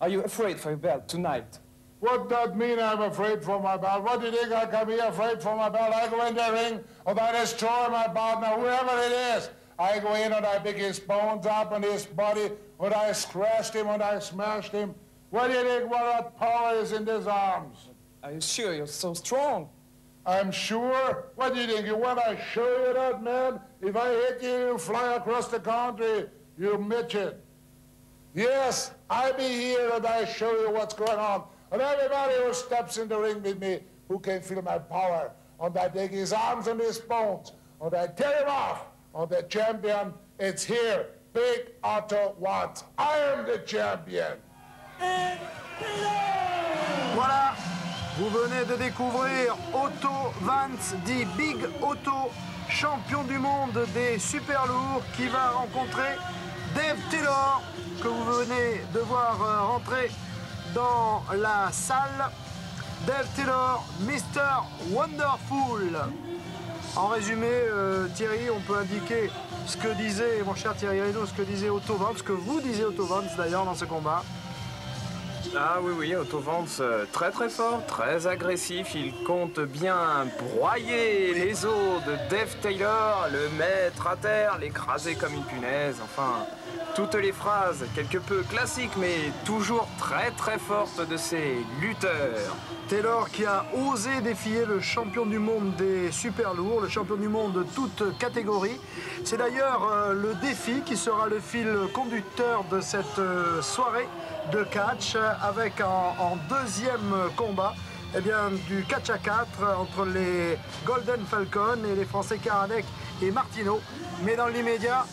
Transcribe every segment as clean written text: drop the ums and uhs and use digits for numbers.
Are you afraid for your belt tonight? What that mean I'm afraid for my belt? What do you think I can be afraid for my belt? I go in the ring and I destroy my partner, whoever it is. I go in and I pick his bones up and his body and I scratched him and I smashed him. What do you think what that power is in his arms? Are you sure you're so strong? I'm sure. What do you think? You want I show you that, man? If I hit you, you fly across the country, you midget. Yes, I be here and I show you what's going on. And everybody who steps in the ring with me, who can feel my power, and I take his arms and his bones, and I tear him off, and the champion, it's here. Big Otto Wanz. I am the champion. Voilà, vous venez de découvrir Otto Wanz, dit Big Otto, champion du monde des super lourds, qui va rencontrer Dave Taylor, que vous venez de voir rentrer dans la salle. Dave Taylor, Mr. Wonderful. En résumé, Thierry, on peut indiquer ce que disait, mon cher Thierry Reynaud, ce que disait Otto Wanz, ce que vous disiez Otto Wanz d'ailleurs dans ce combat. Ah oui, Otto Wanz, très très fort, très agressif. Il compte bien broyer les os de Dave Taylor, le mettre à terre, l'écraser comme une punaise. Enfin, toutes les phrases quelque peu classiques, mais toujours très très fortes de ces lutteurs. Taylor qui a osé défier le champion du monde des super lourds, le champion du monde de toute catégorie. C'est d'ailleurs le défi qui sera le fil conducteur de cette soirée de catch, avec en deuxième combat du catch à 4 entre les Golden Falcon et les Français Karadec et Martino. Mais dans l'immédiat,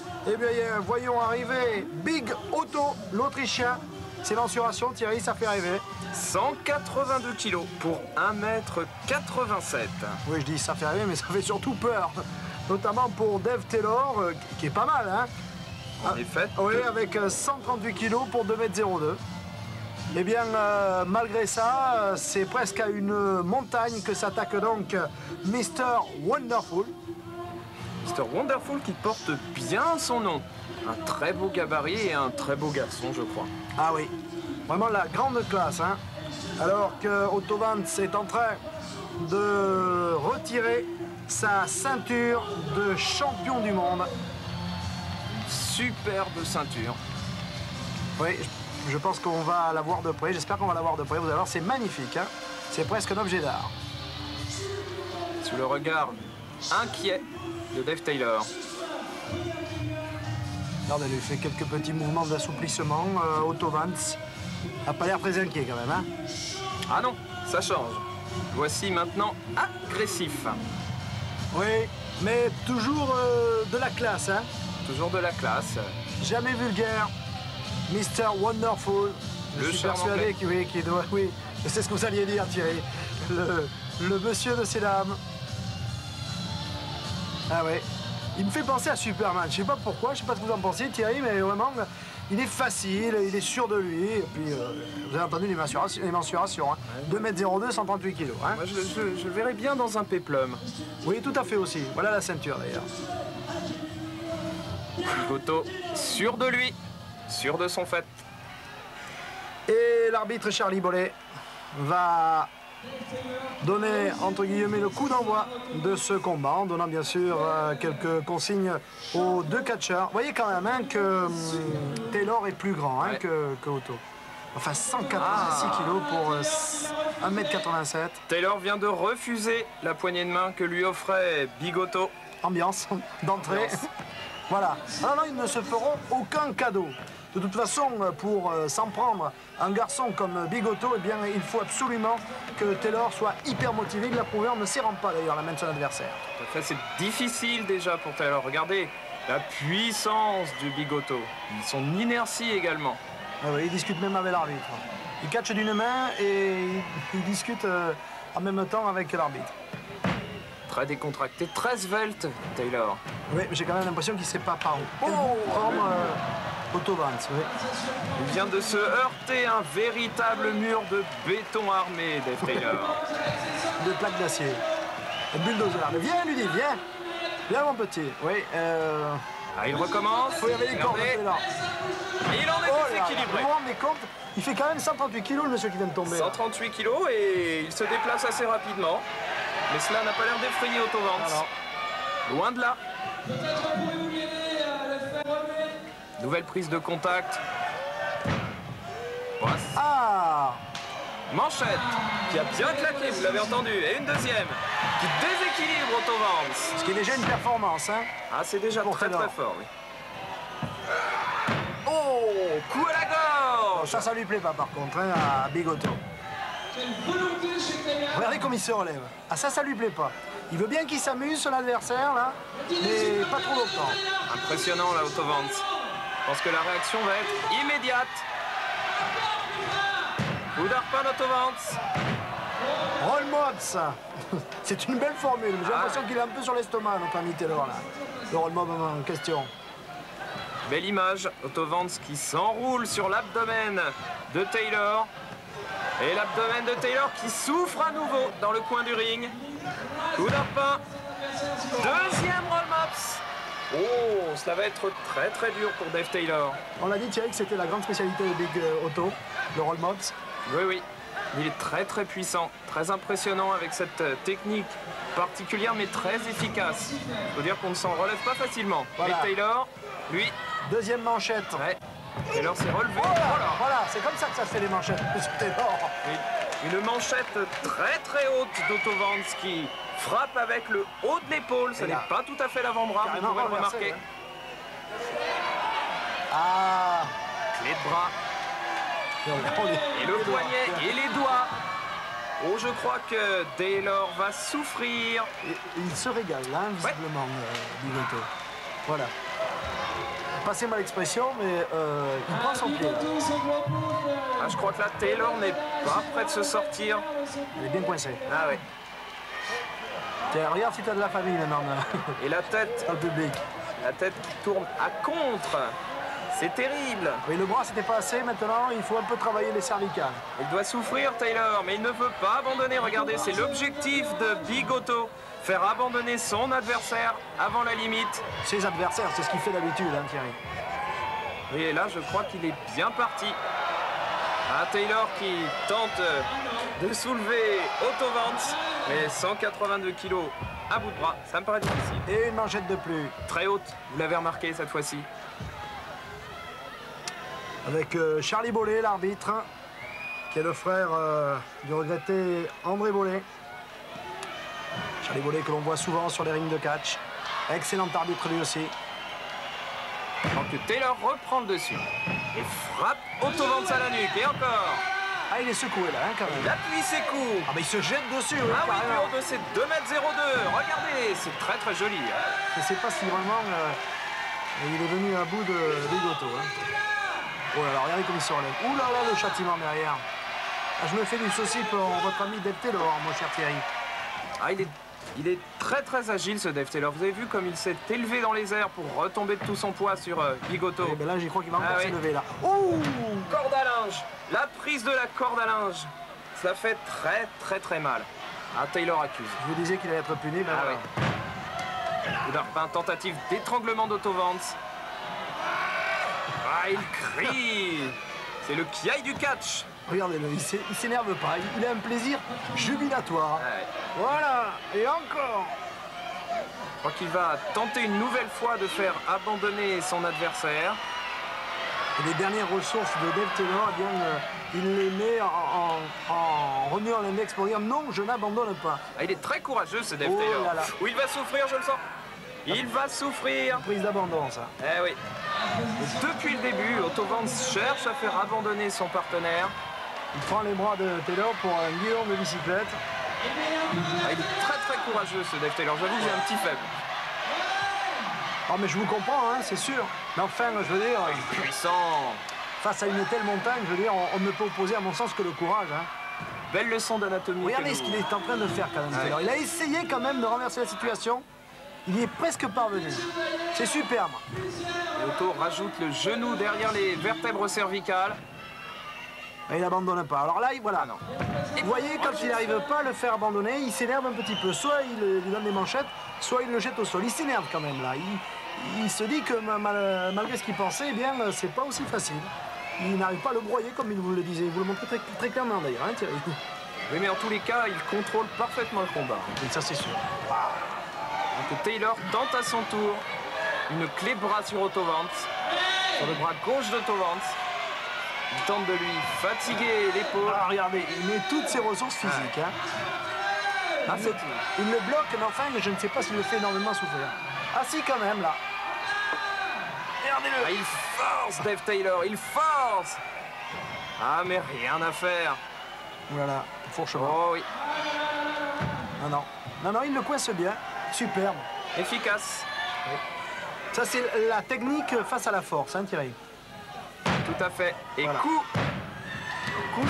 voyons arriver Big Otto, l'Autrichien. C'est mensuration, Thierry, ça fait rêver. 182 kilos pour 1m87. Oui, je dis ça fait rêver, mais ça fait surtout peur. Notamment pour Dave Taylor, qui est pas mal, hein. En effet. Oui, avec 138 kilos pour 2m02. Eh bien, malgré ça, c'est presque à une montagne que s'attaque donc Mr. Wonderful. Mr. Wonderful qui porte bien son nom. Un très beau gabarit et un très beau garçon, je crois. Ah oui, vraiment la grande classe, hein. Alors que Otto Wanz est en train de retirer sa ceinture de champion du monde. Superbe ceinture. Oui, je pense qu'on va la voir de près. J'espère qu'on va la voir de près. Vous allez voir, c'est magnifique, hein. C'est presque un objet d'art. Sous le regard inquiet de Dave Taylor. Regarde, elle lui fait quelques petits mouvements d'assouplissement. Otto Wanz n'a pas l'air très inquiet quand même, hein. Ah non, ça change. Voici maintenant agressif. Oui, mais toujours de la classe, hein. Toujours de la classe. Jamais vulgaire. Mr. Wonderful. Je suis persuadé qu'il doit... Oui, je sais ce que vous alliez dire, Thierry. Le monsieur de ces dames. Ah oui. Il me fait penser à Superman. Je sais pas pourquoi, je sais pas ce que vous en pensez, Thierry, mais vraiment, il est facile, il est sûr de lui. Et puis, vous avez entendu les mensurations. Hein. 2m02, 138 kg. Hein. Moi, je le verrais bien dans un péplum. Oui, tout à fait aussi. Voilà la ceinture, d'ailleurs. Otto, sûr de lui, sûr de son fait. Et l'arbitre Charlie Bollet va donner, entre guillemets, le coup d'envoi de ce combat, en donnant bien sûr quelques consignes aux deux catcheurs. Vous voyez quand même, hein, que Taylor est plus grand, hein, que Otto. Enfin, 186 kilos pour 1m87. Taylor vient de refuser la poignée de main que lui offrait Big Otto. Ambiance d'entrée. Voilà. Alors là, ils ne se feront aucun cadeau. De toute façon, pour s'en prendre un garçon comme Big Otto, eh bien, il faut absolument que Taylor soit hyper motivé. Il l'a prouvé en ne serrant pas d'ailleurs la main de son adversaire. Tout à fait, c'est difficile déjà pour Taylor. Regardez la puissance du Big Otto. Son inertie également. Ah oui, il discute même avec l'arbitre. Il catche d'une main et il discute en même temps avec l'arbitre. Très décontracté, très svelte, Taylor. Oui, mais j'ai quand même l'impression qu'il ne sait pas par où. Otto Wanz, oui. Il vient de se heurter un véritable mur de béton armé, Dave Taylor. De plaques d'acier. Le bulldozer. Viens, lui dit, viens. Viens, mon petit. Oui, Ah, il recommence. Il faut y aller les cordes, Regardez. là. Et il en est Oh là là, déséquilibré. vous vous rendez compte? Il fait quand même 138 kilos, le monsieur qui vient de tomber. 138 kilos et il se déplace assez rapidement. Mais cela n'a pas l'air d'effrayer Otto Wanz. Alors. Loin de là. Nouvelle prise de contact. Voilà. Ah! Manchette qui a bien claqué, vous l'avez entendu. Et une deuxième qui déséquilibre Otto Wanz. Ce qui est déjà une performance, hein? Ah, c'est déjà Pour très Taylor. très fort, oui. Oh, coup à la gorge. Ça lui plaît pas par contre, hein, à Big Otto. Regardez comme il se relève. Ah ça lui plaît pas. Il veut bien qu'il s'amuse, son adversaire, là, mais pas trop longtemps. Impressionnant, là, Otto Wanz. Je pense que la réaction va être immédiate. Coup d'arpin d'Otto Wanz. Roll mods. C'est une belle formule. J'ai Ah. l'impression qu'il est un peu sur l'estomac, notre ami Taylor, là. Le roll mob en question. Belle image, Otto Wanz qui s'enroule sur l'abdomen de Taylor. Et l'abdomen de Taylor qui souffre à nouveau dans le coin du ring. Coup d'arpin. Deuxième roll mops. Oh, cela va être très très dur pour Dave Taylor. On l'a dit, Thierry, que c'était la grande spécialité de Big Otto, le roll mobs. Oui, oui. Il est très très puissant, très impressionnant avec cette technique particulière mais très efficace. Il faut dire qu'on ne s'en relève pas facilement. Voilà. Mais Taylor, lui, Deuxième manchette. ouais. Taylor s'est relevé. Voilà, Voilà. voilà, c'est comme ça que ça se fait les manchettes, monsieur Taylor. Une manchette très très haute d'Otto Wanz qui frappe avec le haut de l'épaule. Ce Et n'est là, pas tout à fait l'avant-bras, vous carrément pouvez le renversé, remarquer. hein. Ah. Clé de bras et le les doigts. poignet et les doigts. Oh, je crois que Taylor va souffrir. Et il se régale, là, visiblement, Big Otto. Voilà. Passez-moi l'expression, mais il prend son pied, là. Ah, je crois que là, Taylor n'est pas prêt de se sortir. Il est bien coincé. Ah ouais. Tiens, regarde si t'as de la famille, maintenant, Et la tête dans le public. qui tourne à contre. C'est terrible. Oui, le bras, c'était pas assez. Maintenant, il faut un peu travailler les cervicales. Il doit souffrir, Taylor, mais il ne veut pas abandonner. Regardez, c'est l'objectif de Big Otto. Faire abandonner son adversaire avant la limite. Ses adversaires, c'est ce qu'il fait d'habitude, hein, Thierry. Et là, je crois qu'il est bien parti. Ah, Taylor qui tente de soulever Otto Wanz. Mais 182 kilos à bout de bras, ça me paraît difficile. Et une manchette de plus. Très haute, vous l'avez remarqué cette fois-ci. Avec Charlie Bollet, l'arbitre, qui est le frère du regretté André Bollet. Charlie Bollet que l'on voit souvent sur les rings de catch. Excellent arbitre lui aussi. Donc Taylor reprend le dessus et frappe Otto Wanz à la nuque. Et encore, Ah, il est secoué là, hein, quand il même. appuie ses coups. Ah, mais il se jette dessus, oui, Ah oui, du carrément. haut de ses 2,02 m. Regardez, c'est très très joli. Je ne sais pas si vraiment il est venu à bout de Big Otto. Hein. Oh là là, regardez comme il se relève. Ouh là là, le châtiment derrière. Ah, je me fais du souci pour votre ami Dave Taylor, mon cher Thierry. Ah, il est très très agile ce Dave Taylor. Vous avez vu comme il s'est élevé dans les airs pour retomber de tout son poids sur Big Otto. Eh ben là, j'y crois qu'il va Ah encore oui. s'élever là. Ouh! Corde à linge. La prise de la corde à linge. Ça fait très très très mal. Ah, Taylor accuse. Je vous disais qu'il allait être puni, ben Ah voilà. oui. Coup d'arpin, tentative d'étranglement d'Otto Wanz. Ah, il crie. C'est le qui aille du catch. Regardez-le, il s'énerve pas, il a un plaisir jubilatoire. Ouais. Voilà, et encore. Je crois qu'il va tenter une nouvelle fois de faire abandonner son adversaire. Et les dernières ressources de Dave Taylor, eh bien, il les met en remuant l'index pour dire non, je n'abandonne pas. Ah, il est très courageux ce Dave Oh Taylor. là là. Oui, il va souffrir, je le sens. Il va souffrir. Prise d'abandon, ça. Eh oui. Et depuis le début, Otto Wanz cherche à faire abandonner son partenaire. Il prend les bras de Taylor pour un guidon de bicyclette. Ah, il est très très courageux ce Dave Taylor. J'avoue que j'ai un petit faible. Ah, mais je vous comprends, hein, c'est sûr. Mais enfin, je veux dire, Puissant. face à une telle montagne, je veux dire, on ne peut opposer à mon sens que le courage. Hein. Belle leçon d'anatomie. Regardez que ce nous- qu'il est en train de faire quand même. Ouais. Taylor. Il a essayé quand même de renverser la situation. Il y est presque parvenu. C'est superbe. Et Otto rajoute le genou derrière les vertèbres cervicales. Et il n'abandonne pas. Alors là, voilà. Ah non. Vous voyez, quand il n'arrive pas à le faire abandonner, il s'énerve un petit peu. Soit il lui donne des manchettes, soit il le jette au sol. Il s'énerve quand même là. il se dit que malgré ce qu'il pensait, eh bien, c'est pas aussi facile. Il n'arrive pas à le broyer comme il vous le disait. Il vous le montrait très, très clairement d'ailleurs, hein, Thierry. Oui, mais en tous les cas, il contrôle parfaitement le combat. Et ça, c'est sûr. Donc Taylor tente à son tour une clé de bras sur Otto Wanz, sur le bras gauche d'Otto Wanz. Il tente de lui fatiguer l'épaule. Ah, regardez, il met toutes ses ressources physiques. Hein. Ah, il le bloque, mais enfin, je ne sais pas s'il le fait énormément souffrir. Ah si, quand même, là. Regardez-le. Ah, il force Dave Taylor, il force. Ah, mais rien à faire. Voilà, fourchement. Oh oui, Non, non. Non, non, il le coince bien. Superbe. efficace. Ça, c'est la technique face à la force, hein, Thierry. Tout à fait. Et Voilà. coup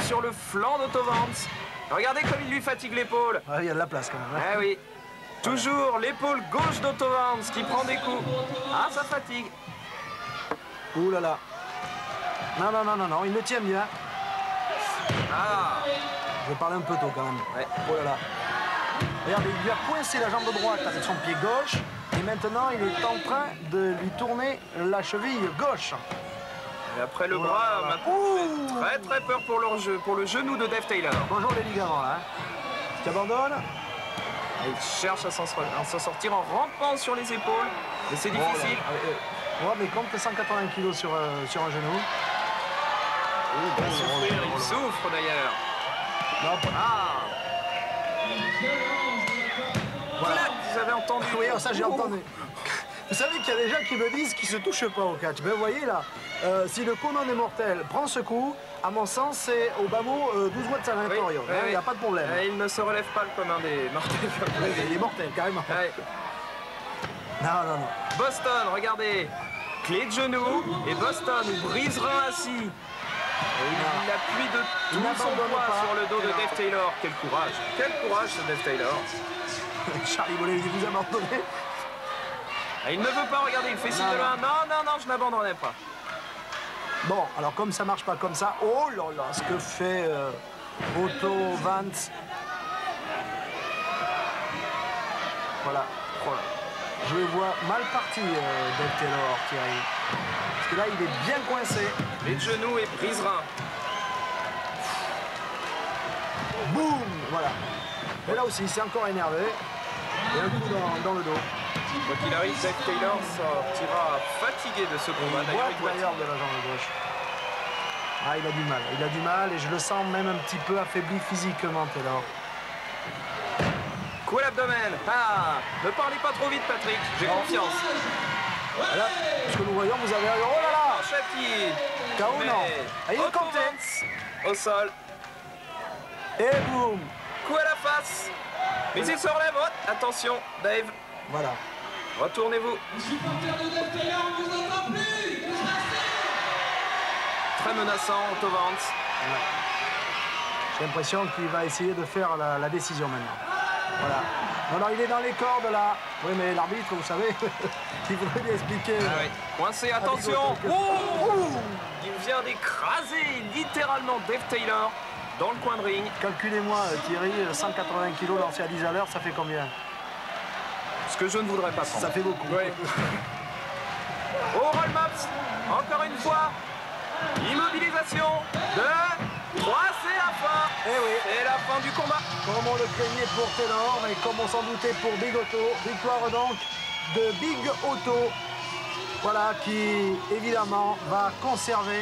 sur le flanc d'Otto Wanz. Regardez comme il lui fatigue l'épaule. Ah, il y a de la place, quand même. Hein. Ah oui. Toujours l'épaule gauche d'Otto Wanz qui prend des coups. Ah, ça fatigue. Ouh là là. Non, non, non, non, non, il le tient bien. Ah, Je parle un peu tôt, quand même. ouais. Oh là là. Regardez, il lui a coincé la jambe droite avec son pied gauche. Et maintenant, il est en train de lui tourner la cheville gauche. Et après le bras, Voilà. maintenant, fait très peur pour le genou de Dave Taylor. Bonjour les ligaments, là. Tu abandonnes. Et il cherche à s'en sortir en rampant sur les épaules. Mais c'est difficile. Ouais, mais compte 180 kg sur un genou. Il va souffrir, il souffre d'ailleurs. Non, Ah, voilà. vous avez entendu. Oui, ça j'ai entendu. Vous savez qu'il y a des gens qui me disent qu'ils ne se touchent pas au catch. Ben, vous voyez là, si le Conan est mortel prend ce coup, à mon sens, c'est au bas mot 12 watts à l'intérieur. Oui, Il n'y a pas de problème. Il ne se relève pas le commun des mortels. Il est mortel, carrément. Ouais. Non, non, non. Boston, regardez. Clé de genou et Boston ou brise-rein assis. Et il appuie de Il tout son n'abandonne poids pas. sur le dos de Alors. Dave Taylor. Quel courage ce Dave Taylor. Charlie Bollet, il vous a abandonné. Et il ne veut pas regarder, il fait signe de main. Non, non, non, je n'abandonnerai pas. Bon, alors comme ça marche pas comme ça, oh là là, ce que fait Otto Wanz. Voilà. Voilà. Je le vois mal parti, Dave Taylor, Thierry. Parce que là, il est bien coincé. Les genoux et brise-rein. Boum. Voilà. Et là aussi, c'est encore énervé. Et un coup dans le dos. Quoi qu'il arrive, Dave Taylor sortira fatigué de ce combat. D'ailleurs, il doit D'ailleurs, de la jambe gauche. Ah, il a du mal. Il a du mal et je le sens même un petit peu affaibli physiquement, Taylor. coup à l'abdomen. Ah, ne parlez pas trop vite, Patrick. J'ai confiance. Voilà, ce que nous voyons, vous avez... Oh là là. Chaki. KO, non. Et il est Otto compté. Wanz au sol. Et boum. Coup à la face. Mais il se relève. Oh, attention, Dave. Voilà. Retournez-vous. Très menaçant, Otto Wanz. J'ai l'impression qu'il va essayer de faire la décision maintenant. Voilà. Non, non, il est dans les cordes là. Oui, mais l'arbitre, vous savez, il voudrait bien expliquer. Ah oui. Coincé, attention. Ouh. Il vient d'écraser littéralement Dave Taylor dans le coin de ring. Calculez-moi, Thierry, 180 kg lancé à 10 à l'heure, ça fait combien? Ce que je ne voudrais pas prendre. Ça fait beaucoup. Oui. Au roll maps, encore une fois. Immobilisation de 3, c'est la fin. Eh oui. C'est la fin du combat. Comme on le craignait pour Taylor, mais comme on s'en doutait pour Big Otto, victoire donc de Big Otto, voilà, qui évidemment va conserver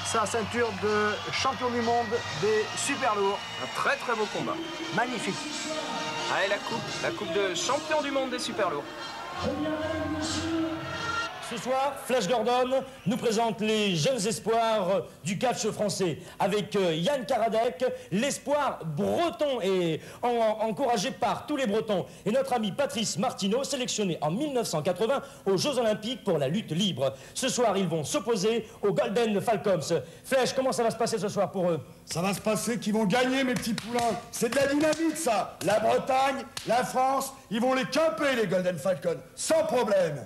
sa ceinture de champion du monde des super lourds. Un très très beau combat. Magnifique. Allez, la coupe de champion du monde des super lourds. Ce soir, Flash Gordon nous présente les jeunes espoirs du catch français avec Yann Karadec, l'espoir breton et encouragé par tous les Bretons, et notre ami Patrice Martineau, sélectionné en 1980 aux Jeux Olympiques pour la lutte libre. Ce soir, ils vont s'opposer aux Golden Falcons. Flash, comment ça va se passer ce soir pour eux? Ça va se passer qu'ils vont gagner, mes petits poulains. C'est de la dynamite, ça. La Bretagne, la France, ils vont les camper, les Golden Falcons, sans problème.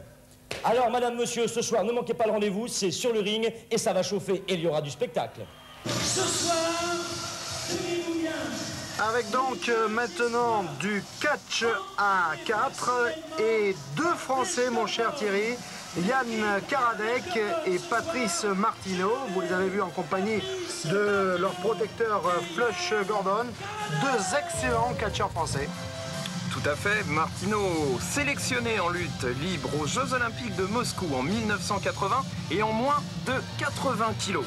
Alors, madame, monsieur, ce soir, ne manquez pas le rendez-vous, c'est sur le ring et ça va chauffer et il y aura du spectacle. Ce soir, tenez-vous bien. Avec donc maintenant du catch à 4 et 2 Français, mon cher Thierry. Yann Karadec et Patrice Martino. Vous les avez vus en compagnie de leur protecteur Flush Gordon, deux excellents catcheurs français. Tout à fait, Martino sélectionné en lutte libre aux Jeux Olympiques de Moscou en 1980 et en moins de 80 kilos.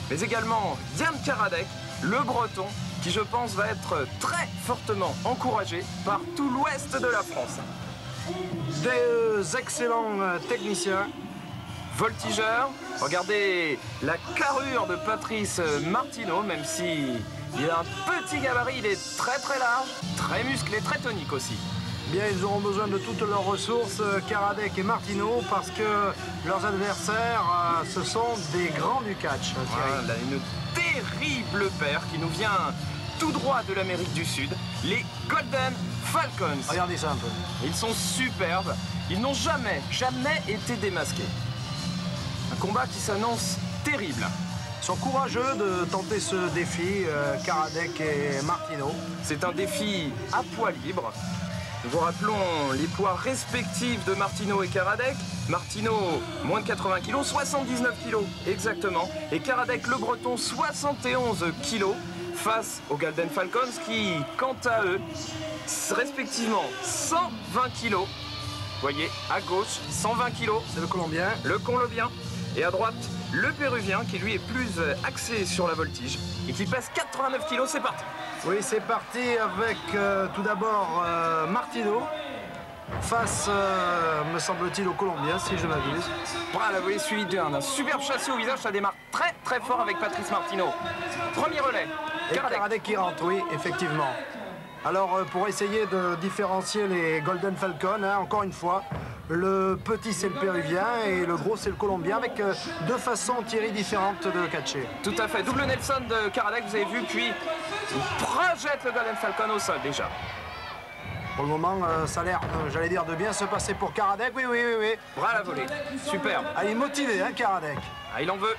Mais également Yann Karadec, le breton, qui je pense va être très fortement encouragé par tout l'ouest de la France. Des excellents techniciens. Voltigeur, regardez la carrure de Patrice Martino, même si il a un petit gabarit, il est très large, très musclé, très tonique aussi. Bien, ils auront besoin de toutes leurs ressources, Karadec et Martino, parce que leurs adversaires, ce sont des grands du catch. Voilà, une terrible paire qui nous vient tout droit de l'Amérique du Sud, les Golden Falcons. Regardez ça un peu. Ils sont superbes, ils n'ont jamais été démasqués. Un combat qui s'annonce terrible. Ils sont courageux de tenter ce défi, Karadec et Martino. C'est un défi à poids libre. Nous vous rappelons les poids respectifs de Martino et Karadec. Martino, moins de 80 kg, 79 kg exactement. Et Karadec, le breton, 71 kg face aux Golden Falcons qui, quant à eux, respectivement 120 kg. Vous voyez, à gauche, 120 kg. C'est le Colombien. Le Colombien. Et à droite, le Péruvien qui lui est plus axé sur la voltige et qui pèse 89 kg. C'est parti. Oui, c'est parti avec tout d'abord Martino face, me semble-t-il, au Colombien, si je m'abuse. Voilà, la volée suivie d'un superbe chassé au visage. Ça démarre très fort avec Patrice Martino. Premier relais. Et Karadec qui rentre, oui, effectivement. Alors, pour essayer de différencier les Golden Falcons, hein, encore une fois, le petit c'est le Péruvien et le gros c'est le Colombien, avec deux façons Thierry différentes de catcher. Tout à fait, double Nelson de Karadec, vous avez vu, puis il projette le Golden Falcon au sol déjà. Pour le moment, ça a l'air, j'allais dire, de bien se passer pour Karadec, oui. Bras à la volée, superbe. Ah, il est motivé, hein, Karadec. Ah, il en veut.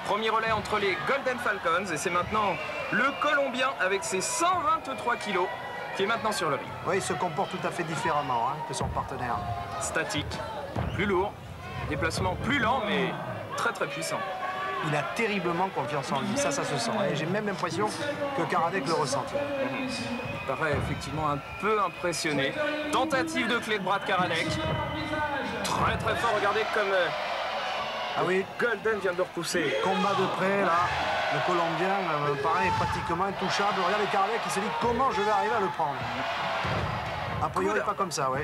Premier relais entre les Golden Falcons et c'est maintenant le Colombien avec ses 123 kilos qui est maintenant sur le ring. Oui, il se comporte tout à fait différemment hein, que son partenaire. Statique, plus lourd, déplacement plus lent mais très puissant. Il a terriblement confiance en lui, ça se sent. Et j'ai même l'impression que Karadec le ressent. Il paraît effectivement un peu impressionné. Tentative de clé de bras de Karadec. Très fort, regardez comme ah oui, Golden vient de repousser. Combat de près là, le Colombien pareil, pratiquement intouchable. Regardez Karadec qui se dit comment je vais arriver à le prendre. A priori pas comme ça, oui.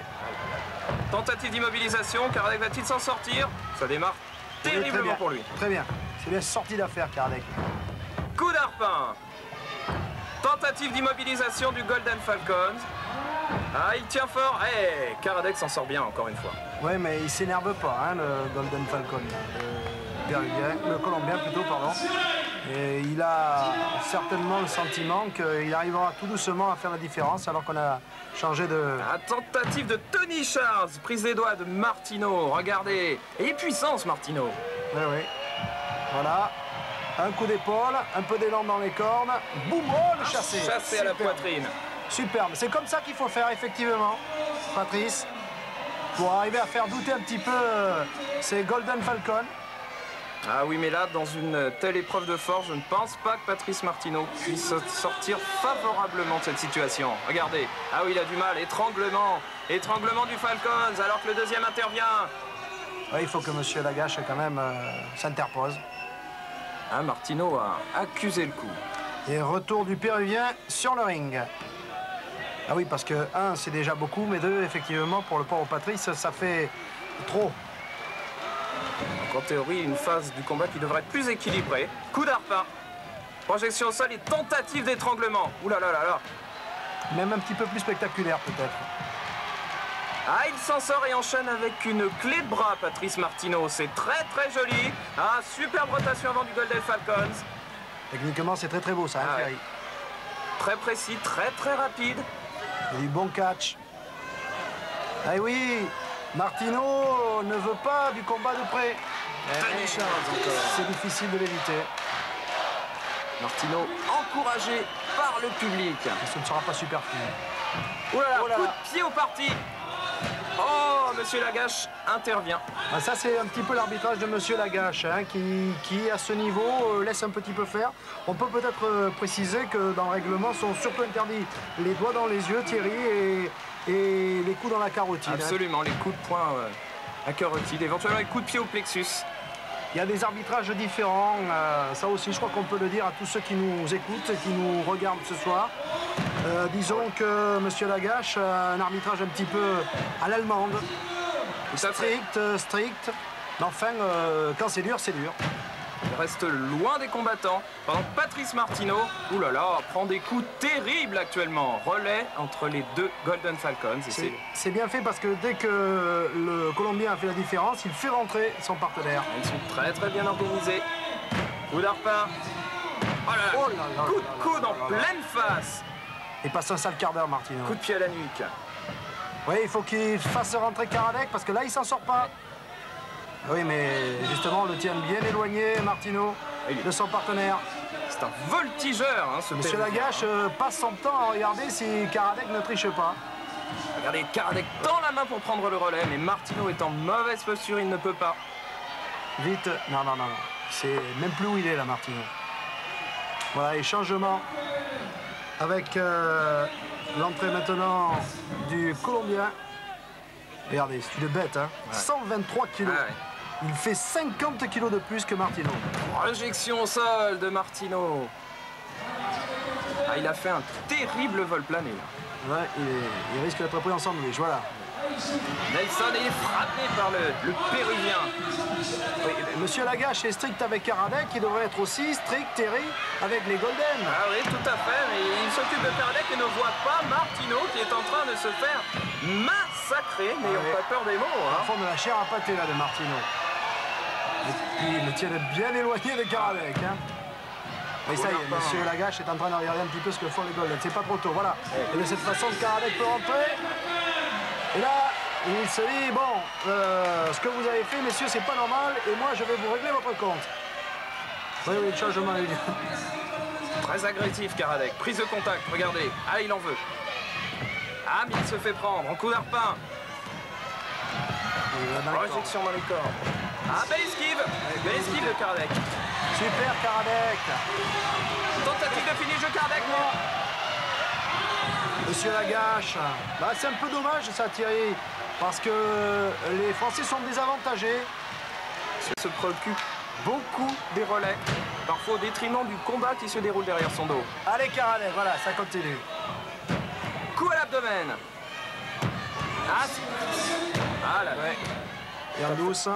Tentative d'immobilisation, Karadec va-t-il s'en sortir? Ça démarre terriblement pour lui. Très bien, c'est bien sorti d'affaire Karadec. Coup d'arpin. Tentative d'immobilisation du Golden Falcons. Ah, il tient fort. Eh, Karadec s'en sort bien encore une fois. Oui, mais il s'énerve pas, hein, le Golden Falcon. Le Colombien plutôt, pardon. Et il a certainement le sentiment qu'il arrivera tout doucement à faire la différence alors qu'on a changé de... La tentative de Tony Charles, prise des doigts de Martino, regardez. Et puissance Martino. Oui. Voilà. Un coup d'épaule, un peu d'élan dans les cornes. Boum, oh, le chassé. Chassé à la poitrine. Superbe. C'est comme ça qu'il faut faire, effectivement, Patrice, pour arriver à faire douter un petit peu ces Golden Falcons. Ah oui, mais là, dans une telle épreuve de force, je ne pense pas que Patrice Martino puisse sortir favorablement de cette situation. Regardez. Ah oui, il a du mal. Étranglement. Étranglement du Falcons, alors que le deuxième intervient. Oui, il faut que M. Lagache, quand même, s'interpose. Ah, Martino a accusé le coup. Et retour du Péruvien sur le ring. Ah oui, parce que 1, c'est déjà beaucoup, mais 2, effectivement, pour le pauvre Patrice, ça fait trop. Donc, en théorie, une phase du combat qui devrait être plus équilibrée. Coup d'arpin. Projection au sol et tentative d'étranglement. Ouh là là là là. Même un petit peu plus spectaculaire, peut-être. Ah, il s'en sort et enchaîne avec une clé de bras, Patrice Martino. C'est très joli. Ah, superbe rotation avant du Golden Falcons. Techniquement, c'est très beau, ça, hein, Thierry. Très précis, très rapide. Il y a du bon catch. Ah oui, Martino ne veut pas du combat de près. C'est difficile de l'éviter. Martino encouragé par le public. Et ce ne sera pas superflu. Oh là là, coup de pied au parti. Oh, Monsieur Lagache intervient. Ah, ça, c'est un petit peu l'arbitrage de Monsieur Lagache, hein, qui, à ce niveau, laisse un petit peu faire. On peut peut-être préciser que dans le règlement sont surtout interdits les doigts dans les yeux, Thierry, et les coups dans la carotide. Absolument, les coups de poing à carotide, éventuellement les coups de pied au plexus. Il y a des arbitrages différents, ça aussi je crois qu'on peut le dire à tous ceux qui nous écoutent et qui nous regardent ce soir. Disons que M. Lagache a un arbitrage un petit peu à l'allemande, strict, mais enfin quand c'est dur, c'est dur. Il reste loin des combattants, pendant que Patrice Martino, oulala, prend des coups terribles actuellement. Relais entre les deux Golden Falcons. C'est bien fait parce que dès que le Colombien a fait la différence, il fait rentrer son partenaire. Ils sont très très bien organisés. Coup d'arpin. Oh là là, coup de coude en pleine face. Il passe un sale quart d'heure, Martino. Coup de pied à la nuque. Oui, il faut qu'il fasse rentrer Karadec parce que là, il s'en sort pas. Oui, mais justement, on le tient bien éloigné, Martino, de son partenaire. C'est un voltigeur, hein, ce Monsieur Lagache passe son temps à regarder si Karadec ne triche pas. Regardez, Karadec tend la main pour prendre le relais, mais Martino est en mauvaise posture, il ne peut pas. Vite, non. C'est même plus où il est, là, Martino. Voilà, et changement avec l'entrée maintenant du Colombien. Regardez, c'est une bête, hein. Ouais. 123 kilos. Ah ouais. Il fait 50 kilos de plus que Martino. Projection au sol de Martino. Ah, il a fait un terrible vol plané. Ouais, il risque d'être pris en sandwich, voilà. Nelson est frappé par le Péruvien. Oui, Monsieur Lagache est strict avec Karadec, il devrait être aussi strict, Terry, avec les Golden. Ah oui, tout à fait, mais il s'occupe de Karadec et ne voit pas Martino qui est en train de se faire massacrer, n'ayons pas peur des mots. Hein. Au fond de la chair à pâté là de Martino. Et puis il le tient bien éloigné de Karadec. Hein. Et ça y est, Monsieur Lagache est en train de regarder un petit peu ce que font les Golden. C'est pas trop tôt, voilà. Et de cette façon, Karadec peut rentrer. Et là, il se dit, bon, ce que vous avez fait, messieurs, c'est pas normal, et moi, je vais vous régler votre compte. Oui, le changement est bien. Très agressif, Karadec. Prise de contact, regardez. Ah, il en veut. Ah, mais il se fait prendre en coup d'arpin. Projection dans les corps. Ah, belle esquive. Belle esquive de Karadec. Super, Karadec. Tentative de finish de Karadec, non. Monsieur Lagache, bah, c'est un peu dommage ça, Thierry, parce que les Français sont désavantagés. Il se préoccupe beaucoup des relais, parfois au détriment du combat qui se déroule derrière son dos. Allez, Karadec, voilà, ça continue. Coup à l'abdomen. Ah là, ouais. Bien douce.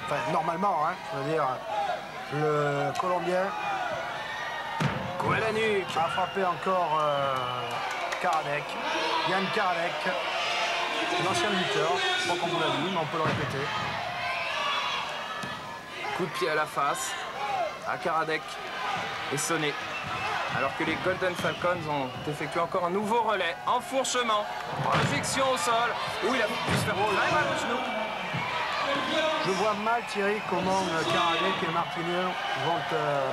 Enfin, normalement, hein, je veux dire, le Colombien. Coup à la nuque. A frappé encore Karadec. Yann Karadec, l'ancien lutteur. Je crois qu'on vous l'a dit, mais on peut le répéter. Coup de pied à la face. À Karadec est sonné. Alors que les Golden Falcons ont effectué encore un nouveau relais. Enfourchement. Projection au sol. Où il a pu se faire très mal au genou. Je vois mal, Thierry, comment Karadec et Martino vont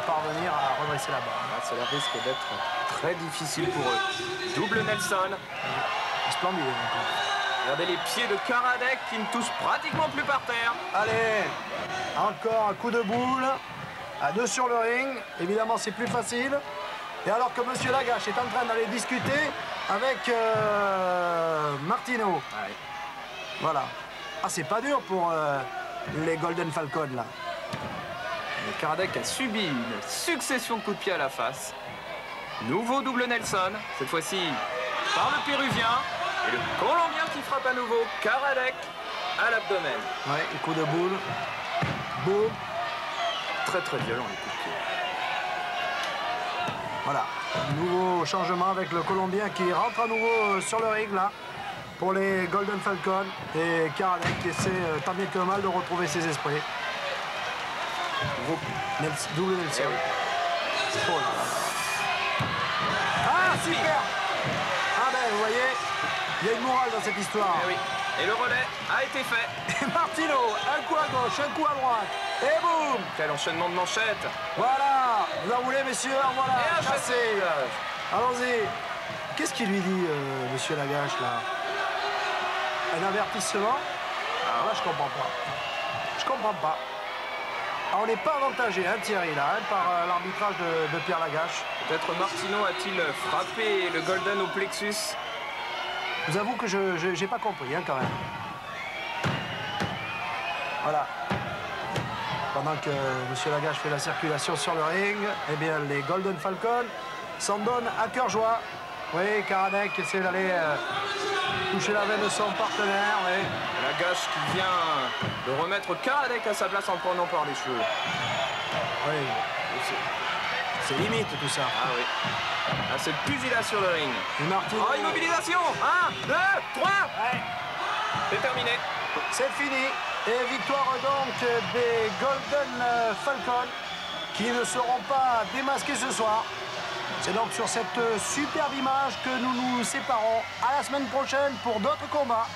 parvenir à redresser la barre. Cela risque d'être très difficile pour eux. Double Nelson. Splendide. Regardez les pieds de Karadec qui ne touchent pratiquement plus par terre. Allez, encore un coup de boule. À deux sur le ring. Évidemment, c'est plus facile. Et alors que Monsieur Lagache est en train d'aller discuter avec Martino. Ouais. Voilà. Ah, c'est pas dur pour les Golden Falcons, là. Le Karadec a subi une succession de coups de pied à la face. Nouveau double Nelson, cette fois-ci par le Péruvien. Et le Colombien qui frappe à nouveau Karadec à l'abdomen. Ouais, coup de boule. Boum. Très très violent les coups de pied. Voilà. Nouveau changement avec le Colombien qui rentre à nouveau sur le ring, là. Pour les Golden Falcons. Et Karadec qui essaie tant bien que mal de retrouver ses esprits. Double Nelson. Oh là là. Ah, super! Ah ben, vous voyez, il y a une morale dans cette histoire. Et oui. Et le relais a été fait. Et Martino, un coup à gauche, un coup à droite. Et boum! Quel enchaînement de manchettes. Voilà! Vous en voulez, messieurs? Voilà, et un chassé. Allons-y. Qu'est-ce qu'il lui dit, Monsieur Lagache, là? Un avertissement. Alors là, je comprends pas. Je comprends pas. Alors, on n'est pas avantagé, hein, Thierry, là, hein, par l'arbitrage de Pierre Lagache. Peut-être Martino a-t-il frappé le Golden au plexus? Je vous avoue que je n'ai pas compris, hein, quand même. Voilà. Pendant que M. Lagache fait la circulation sur le ring, eh bien, les Golden Falcons s'en donnent à cœur joie. Oui, Karadec essaie d'aller toucher la veine de son partenaire. Oui. Lagache qui vient de remettre Karadec à sa place en le prenant par les cheveux. Oui. C'est limite tout ça. Ah oui. Ah, c'est le pugilat sur le ring. Martino. Oh, immobilisation. 1, 2, 3. Ouais. C'est terminé. C'est fini. Et victoire donc des Golden Falcons qui ne seront pas démasqués ce soir. C'est donc sur cette superbe image que nous nous séparons. À la semaine prochaine pour d'autres combats.